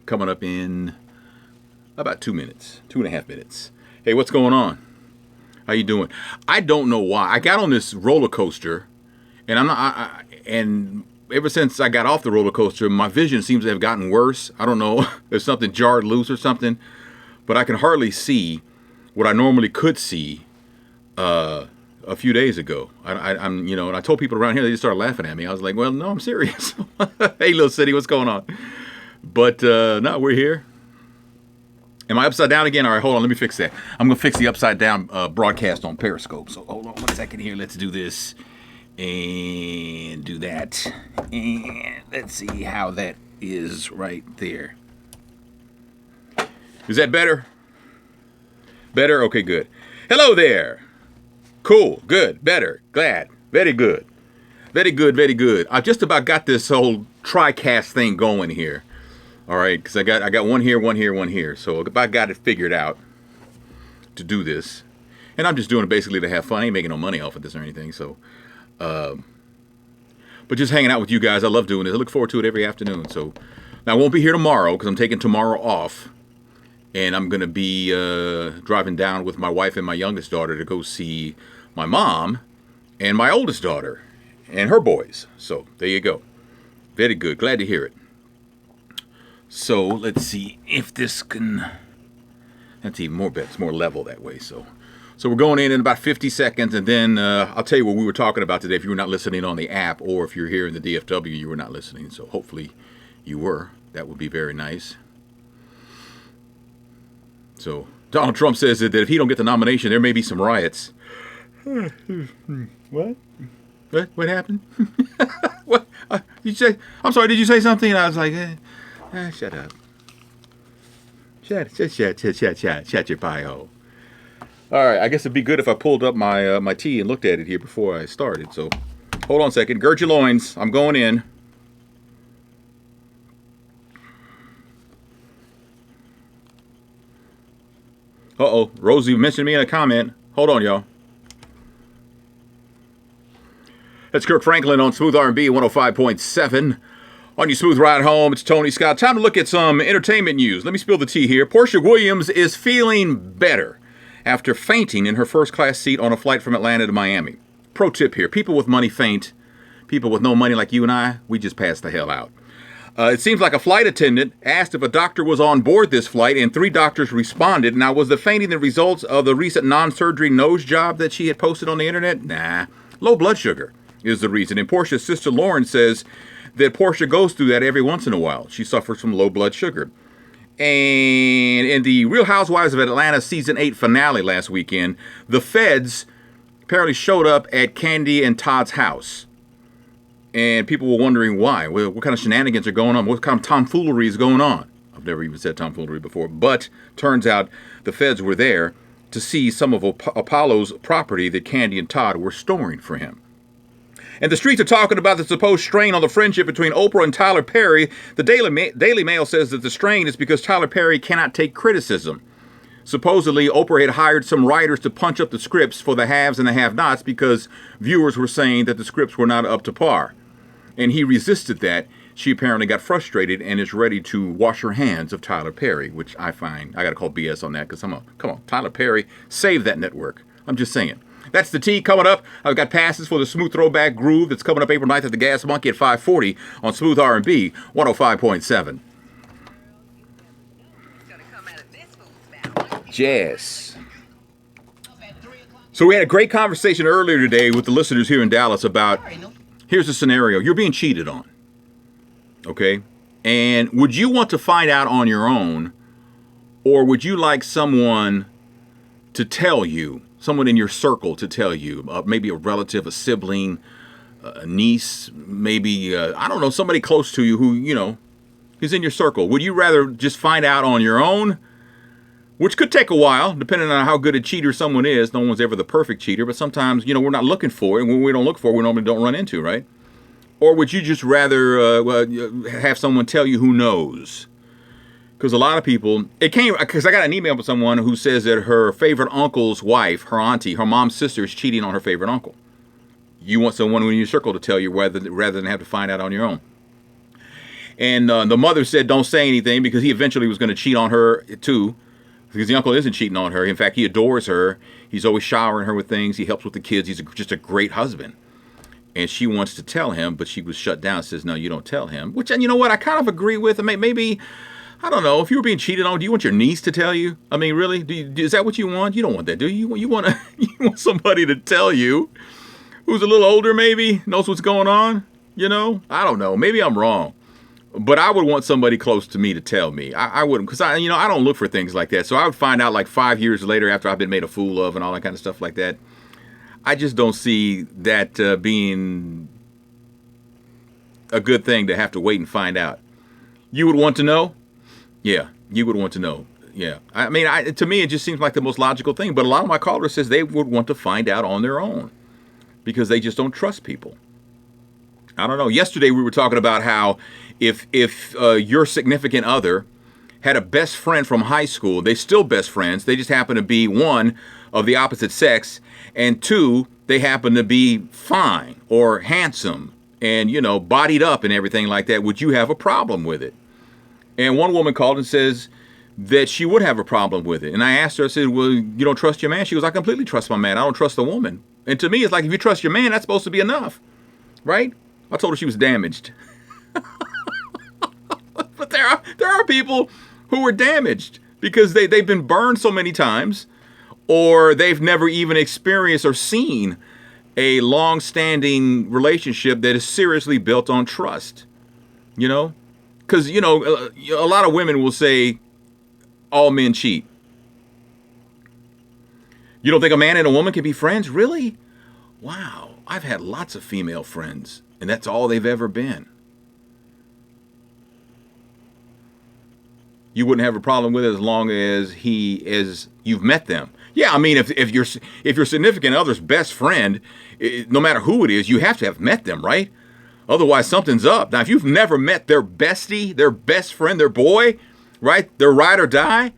coming up in about 2 minutes, 2.5 minutes. Hey, what's going on? How you doing? I don't know why. I got on this roller coaster, and and ever since I got off the roller coaster, my vision seems to have gotten worse. I don't know. There's something jarred loose or something, but I can hardly see what I normally could see a few days ago. I'm and I told people around here, they just started laughing at me. I was like, well, no, I'm serious. Hey, little city, what's going on? But no, we're here. Am I upside down again? All right, hold on. Let me fix that. I'm going to fix the upside down broadcast on Periscope. So hold on 1 second here. Let's do this and do that. And let's see how that is right there. Is that better? Better? Okay, good. Hello there. Cool. Good. Better. Glad. Very good. Very good. Very good. I just about got this whole TriCast thing going here. All right, because I got one here, one here, one here. So I got it figured out to do this. And I'm just doing it basically to have fun. I ain't making no money off of this or anything. So, but just hanging out with you guys. I love doing this. I look forward to it every afternoon. So now I won't be here tomorrow because I'm taking tomorrow off. And I'm going to be driving down with my wife and my youngest daughter to go see my mom and my oldest daughter and her boys. So there you go. Very good. Glad to hear it. So let's see if this can, that's even more better. It's more level that way. So we're going in about 50 seconds. And then I'll tell you what we were talking about today. If you were not listening on the app or if you're here in the DFW, you were not listening. So hopefully you were. That would be very nice. So Donald Trump says that if he don't get the nomination, there may be some riots. What? What happened? What? You say? I'm sorry. Did you say something? And I was like, shut up. Shut your pie hole. All right. I guess it'd be good if I pulled up my tea and looked at it here before I started. So hold on a second. Gird your loins. I'm going in. Uh-oh. Rosie mentioned me in a comment. Hold on, y'all. That's Kirk Franklin on Smooth R&B 105.7. On your smooth ride home, it's Tony Scott. Time to look at some entertainment news. Let me spill the tea here. Portia Williams is feeling better after fainting in her first-class seat on a flight from Atlanta to Miami. Pro tip here. People with money faint. People with no money like you and I, we just pass the hell out. It seems like a flight attendant asked if a doctor was on board this flight, and 3 doctors responded. Now, was the fainting the results of the recent non-surgery nose job that she had posted on the internet? Nah. Low blood sugar is the reason. And Portia's sister Lauren says that Portia goes through that every once in a while. She suffers from low blood sugar. And in the Real Housewives of Atlanta season 8 finale last weekend, the feds apparently showed up at Candy and Todd's house. And people were wondering why. Well, what kind of shenanigans are going on? What kind of tomfoolery is going on? I've never even said tomfoolery before. But turns out the feds were there to see some of Apollo's property that Candy and Todd were storing for him. And the streets are talking about the supposed strain on the friendship between Oprah and Tyler Perry. The Daily Mail says that the strain is because Tyler Perry cannot take criticism. Supposedly, Oprah had hired some writers to punch up the scripts for the haves and the have-nots because viewers were saying that the scripts were not up to par. And he resisted that. She apparently got frustrated and is ready to wash her hands of Tyler Perry, which I find, I got to call BS on that because come on, Tyler Perry, save that network. I'm just saying. That's the tea coming up. I've got passes for the Smooth Throwback Groove that's coming up April 9th at the Gas Monkey at 5:40 on Smooth R&B 105.7. Jazz. So we had a great conversation earlier today with the listeners here in Dallas about, here's a scenario. You're being cheated on. Okay? And would you want to find out on your own, or would you like someone to tell you, someone in your circle to tell you, maybe a relative, a sibling, a niece, maybe, I don't know, somebody close to you who, is in your circle. Would you rather just find out on your own, which could take a while, depending on how good a cheater someone is. No one's ever the perfect cheater, but sometimes, we're not looking for it. And when we don't look for it, we normally don't run into, right? Or would you just rather have someone tell you who knows? Because a lot of people, because I got an email from someone who says that her favorite uncle's wife, her auntie, her mom's sister is cheating on her favorite uncle. You want someone in your circle to tell you rather than have to find out on your own. And the mother said, don't say anything, because he eventually was going to cheat on her too, because the uncle isn't cheating on her. In fact, he adores her. He's always showering her with things. He helps with the kids. He's just a great husband. And she wants to tell him, but she was shut down. Says, no, you don't tell him. Which, and you know what, I kind of agree with. I mean, maybe, I don't know, if you were being cheated on, do you want your niece to tell you? I mean, really? Is that what you want? You don't want that, do you? You want somebody to tell you, who's a little older maybe, knows what's going on, you know? I don't know. Maybe I'm wrong. But I would want somebody close to me to tell me. I wouldn't, because I don't look for things like that. So I would find out like 5 years later, after I've been made a fool of and all that kind of stuff like that. I just don't see that being a good thing, to have to wait and find out. You would want to know? Yeah, you would want to know. Yeah. I mean, to me, it just seems like the most logical thing. But a lot of my callers says they would want to find out on their own, because they just don't trust people. I don't know. Yesterday we were talking about how if your significant other had a best friend from high school, they still best friends. They just happen to be, one, of the opposite sex, and two, they happen to be fine or handsome and, bodied up and everything like that. Would you have a problem with it? And one woman called and says that she would have a problem with it. And I asked her, I said, well, you don't trust your man? She goes, I completely trust my man. I don't trust the woman. And to me, it's like, if you trust your man, that's supposed to be enough, right? I told her she was damaged. But there are people who are damaged because they've been burned so many times, or they've never even experienced or seen a long-standing relationship that is seriously built on trust. Because, a lot of women will say all men cheat. You don't think a man and a woman can be friends? Really? Wow. I've had lots of female friends, and that's all they've ever been. You wouldn't have a problem with it as long as you've met them. Yeah, I mean, if your significant other's best friend, no matter who it is, you have to have met them, right? Otherwise, something's up. Now, if you've never met their bestie, their best friend, their boy, right, their ride or die,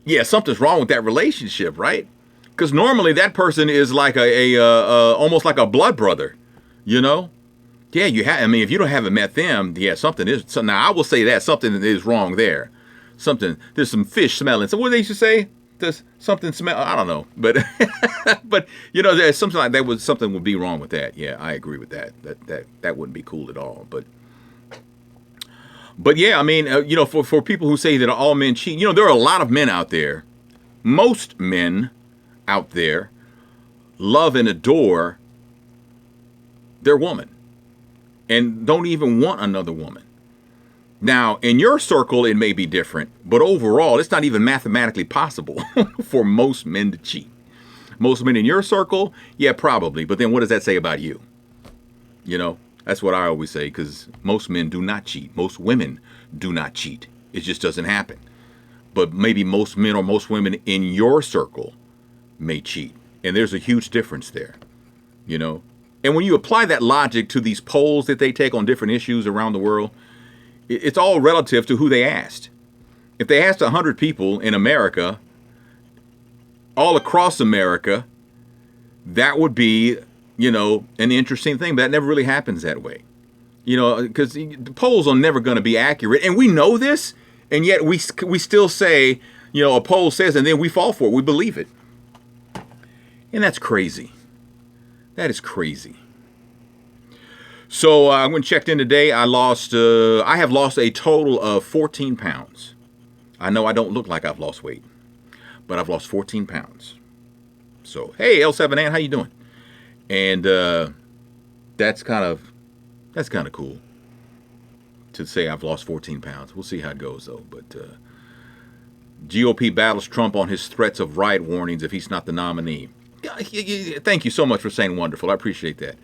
yeah, something's wrong with that relationship, right? Because normally that person is like almost like a blood brother, Yeah, I mean, if you haven't met them, yeah, something is. So now I will say that something is wrong there. There's some fish smelling. So what they used to say? There's something smell. I don't know, but but there's something like that. Something would be wrong with that. Yeah, I agree with that. That wouldn't be cool at all. But yeah, I mean, for people who say that all men cheat, there are a lot of men out there. Most men out there love and adore their woman, and don't even want another woman. Now, in your circle, it may be different, but overall, it's not even mathematically possible for most men to cheat. Most men in your circle, yeah, probably. But then what does that say about you? That's what I always say, because most men do not cheat. Most women do not cheat. It just doesn't happen. But maybe most men or most women in your circle may cheat. And there's a huge difference there, And when you apply that logic to these polls that they take on different issues around the world, it's all relative to who they asked. If they asked 100 people in America, all across America, that would be, an interesting thing. But that never really happens that way. Because the polls are never going to be accurate. And we know this, and yet we still say, a poll says, and then we fall for it. We believe it. And that's crazy. That is crazy. So I went and checked in today. I have lost a total of 14 pounds. I know I don't look like I've lost weight, but I've lost 14 pounds. So, hey, L7N, how you doing? And that's kind of cool to say I've lost 14 pounds. We'll see how it goes, though. But GOP battles Trump on his threats of riot warnings if he's not the nominee. Thank you so much for saying wonderful. I appreciate that.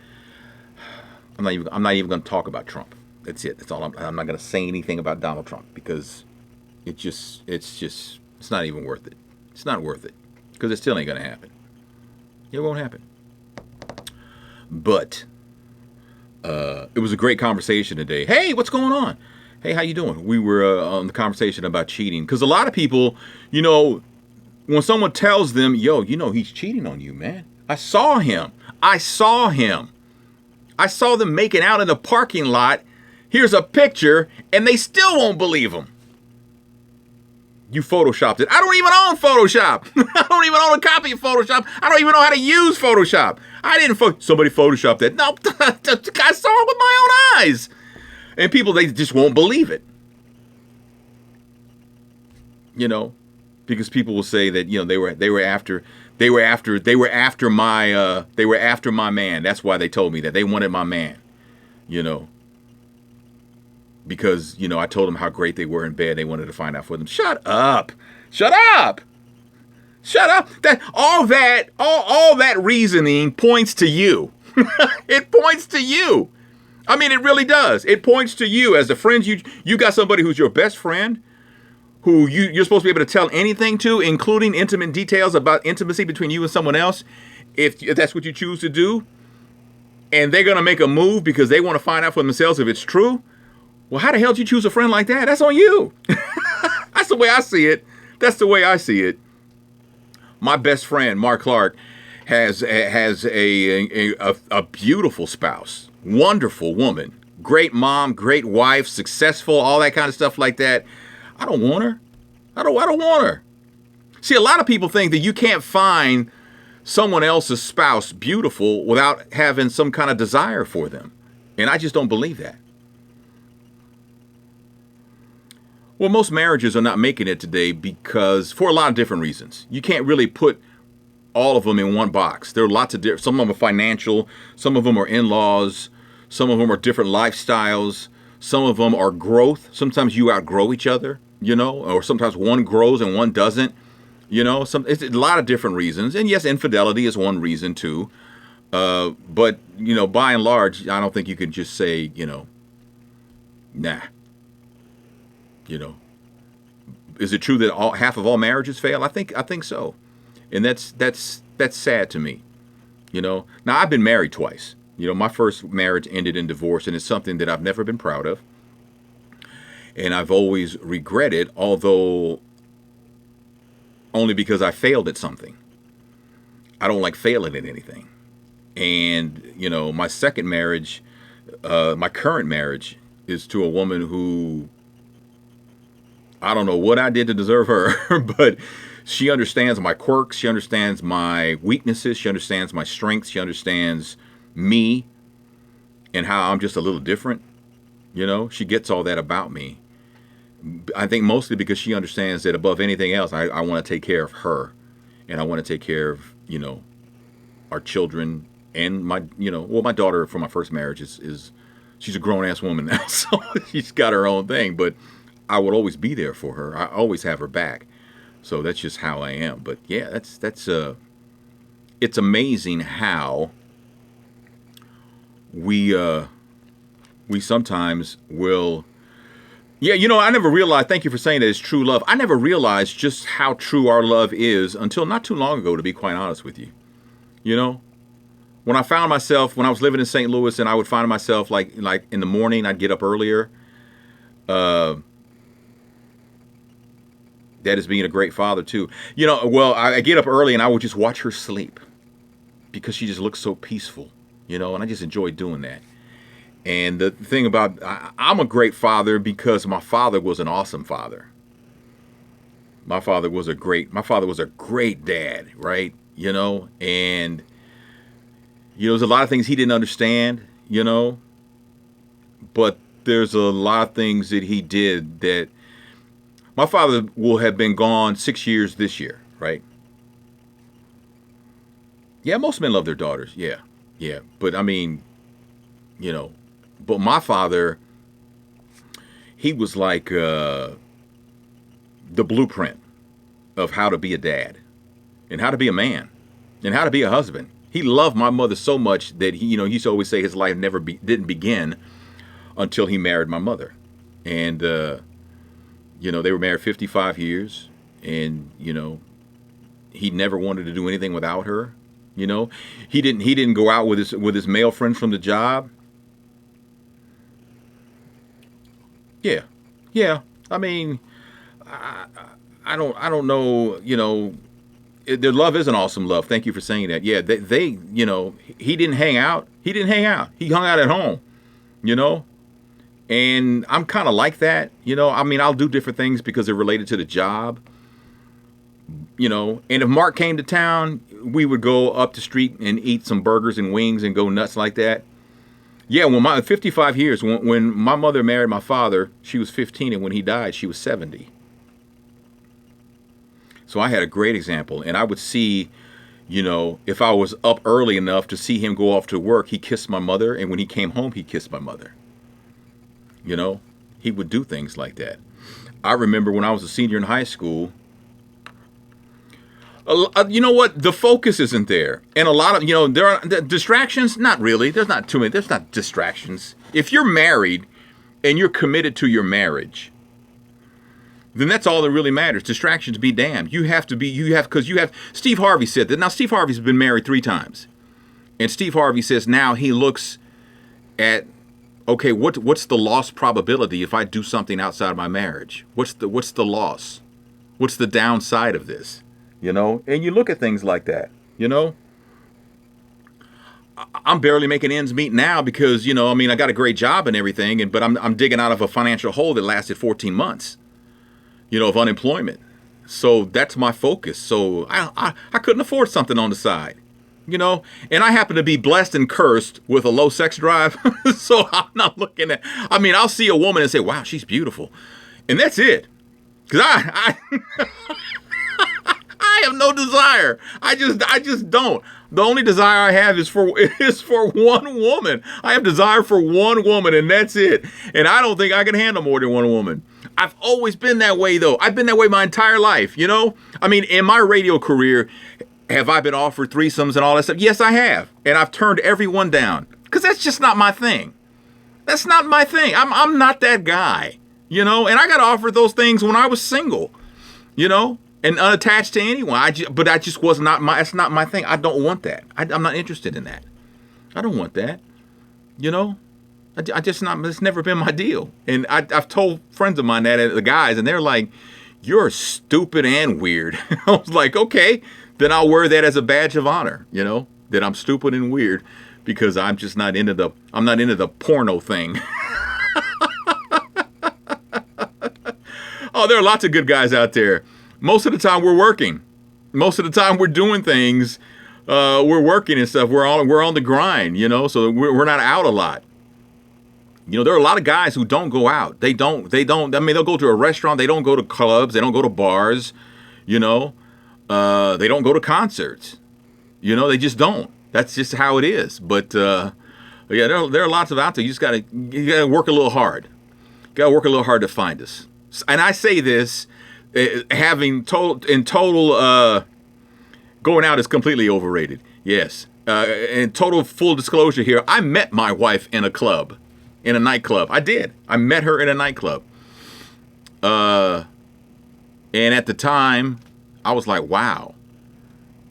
I'm not even going to talk about Trump. That's it. That's all. I'm not going to say anything about Donald Trump, because it's not even worth it. It's not worth it, because it still ain't going to happen. It won't happen. But it was a great conversation today. Hey, what's going on? Hey, how you doing? We were on the conversation about cheating, because a lot of people, when someone tells them, yo, he's cheating on you, man. I saw him. I saw them making out in the parking lot. Here's a picture, and they still won't believe him. You photoshopped it. I don't even own Photoshop. I don't even own a copy of Photoshop. I don't even know how to use Photoshop. I didn't. Somebody photoshopped that. No, I saw it with my own eyes. And people, they just won't believe it. You know, because people will say that, you know, they were after my man. That's why they told me that. They wanted my man. You know. Because, you know, I told them how great they were in bed. They wanted to find out for them. Shut up. Shut up. Shut up. All that reasoning points to you. It points to you. I mean, it really does. It points to you as a friend. You got somebody who's your best friend, who you're supposed to be able to tell anything to, including intimate details about intimacy between you and someone else, if that's what you choose to do. And they're going to make a move because they want to find out for themselves if it's true. Well, how the hell did you choose a friend like that? That's on you. That's the way I see it. That's the way I see it. My best friend, Mark Clark, has a beautiful spouse, wonderful woman, great mom, great wife, successful, all that kind of stuff like that. I don't want her. I don't want her. See, a lot of people think that you can't find someone else's spouse beautiful without having some kind of desire for them. And I just don't believe that. Well, most marriages are not making it today because, for a lot of different reasons. You can't really put all of them in one box. There are lots of different, some of them are financial, some of them are in-laws, some of them are different lifestyles, some of them are growth. Sometimes you outgrow each other, you know, or sometimes one grows and one doesn't, you know. It's a lot of different reasons. And yes, infidelity is one reason too. But, you know, by and large, I don't think you can just say, you know, nah. You know, is it true that half of all marriages fail? I think so, and that's sad to me. You know, now I've been married twice. You know, my first marriage ended in divorce, and it's something that I've never been proud of, and I've always regretted, although only because I failed at something. I don't like failing at anything, and you know, my second marriage, my current marriage, is to a woman who, I don't know what I did to deserve her, but she understands my quirks. She understands my weaknesses. She understands my strengths. She understands me and how I'm just a little different. You know, she gets all that about me. I think mostly because she understands that above anything else, I want to take care of her. And I want to take care of, you know, our children and my, you know, well, my daughter from my first marriage is she's a grown-ass woman now, so she's got her own thing, but I would always be there for her. I always have her back. So that's just how I am. But yeah, it's amazing how we sometimes will, yeah, you know, I never realized, thank you for saying that it's true love. I never realized just how true our love is until not too long ago, to be quite honest with you. You know, when I found myself, when I was living in St. Louis and I would find myself like in the morning, I'd get up earlier. That is being a great father too. You know, well, I get up early and I would just watch her sleep because she just looks so peaceful, you know, and I just enjoy doing that. And the thing about, I'm a great father because my father was an awesome father. My father was a great dad, right? You know, and, you know, there's a lot of things he didn't understand, you know, but there's a lot of things that he did that, my father will have been gone 6 years this year, right? Yeah, most men love their daughters. Yeah. But I mean, you know, but my father, he was like the blueprint of how to be a dad and how to be a man and how to be a husband. He loved my mother so much that he used to always say his life didn't begin until he married my mother. And, you know, they were married 55 years, and, you know, he never wanted to do anything without her. You know, he didn't go out with his male friends from the job. Yeah. I mean, I don't know. You know, their love is an awesome love. Thank you for saying that. Yeah, they you know, he didn't hang out. He hung out at home. You know, And I'm kind of like that, you know. I mean, I'll do different things because they're related to the job, you know. And if Mark came to town, we would go up the street and eat some burgers and wings and go nuts like that. Yeah, when my 55 years, when my mother married my father, she was 15, and when he died, she was 70. So I had a great example, and I would see, you know, if I was up early enough to see him go off to work, he kissed my mother, and when he came home, he kissed my mother. You know, he would do things like that. I remember when I was a senior in high school, you know what? The focus isn't there. And a lot of, you know, there are distractions. Not really. There's not too many. There's not distractions. If you're married and you're committed to your marriage, then that's all that really matters. Distractions be damned. Because Steve Harvey said that. Now, Steve Harvey's been married 3 times. And Steve Harvey says now he looks at, okay, what's the loss probability if I do something outside my marriage? What's the loss? What's the downside of this? You know, and you look at things like that, you know. I'm barely making ends meet now because, you know, I mean, I got a great job and everything, but I'm digging out of a financial hole that lasted 14 months, you know, of unemployment. So that's my focus. So I couldn't afford something on the side, you know, and I happen to be blessed and cursed with a low sex drive. So I'm not looking at, I mean, I'll see a woman and say, wow, she's beautiful. And that's it. Because I have no desire. I just don't. The only desire I have is for one woman. I have desire for one woman, and that's it. And I don't think I can handle more than one woman. I've always been that way, though. I've been that way my entire life, you know? I mean, in my radio career, have I been offered threesomes and all that stuff? Yes, I have. And I've turned everyone down. Because that's just not my thing. That's not my thing. I'm not that guy, you know? And I got offered those things when I was single, you know? And unattached to anyone. But I just was not that's not my thing. I don't want that. I'm not interested in that. I don't want that. You know? It's never been my deal. And I've told friends of mine that, the guys, and they're like, you're stupid and weird. I was like, okay, then I'll wear that as a badge of honor, you know, that I'm stupid and weird because I'm just not into the porno thing. Oh, there are lots of good guys out there. Most of the time we're working. Most of the time we're doing things. We're working and stuff. We're on the grind, you know, so we're not out a lot. You know, there are a lot of guys who don't go out. They don't, I mean, they'll go to a restaurant. They don't go to clubs. They don't go to bars, you know. They don't go to concerts. You know, they just don't. That's just how it is. But, yeah, there are lots of out there. You gotta work a little hard. You gotta work a little hard to find us. And I say this, having total going out is completely overrated. Yes. In total full disclosure here, I met my wife in a nightclub. I did. I met her in a nightclub. And at the time, I was like, wow,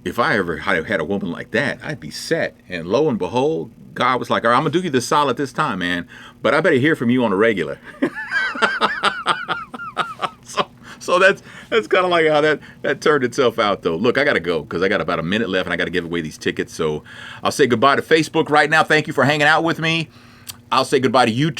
if I ever had a woman like that, I'd be set. And lo and behold, God was like, all right, I'm going to do you the solid this time, man. But I better hear from you on a regular. So that's kind of like how that turned itself out, though. Look, I got to go because I got about a minute left and I got to give away these tickets. So I'll say goodbye to Facebook right now. Thank you for hanging out with me. I'll say goodbye to YouTube.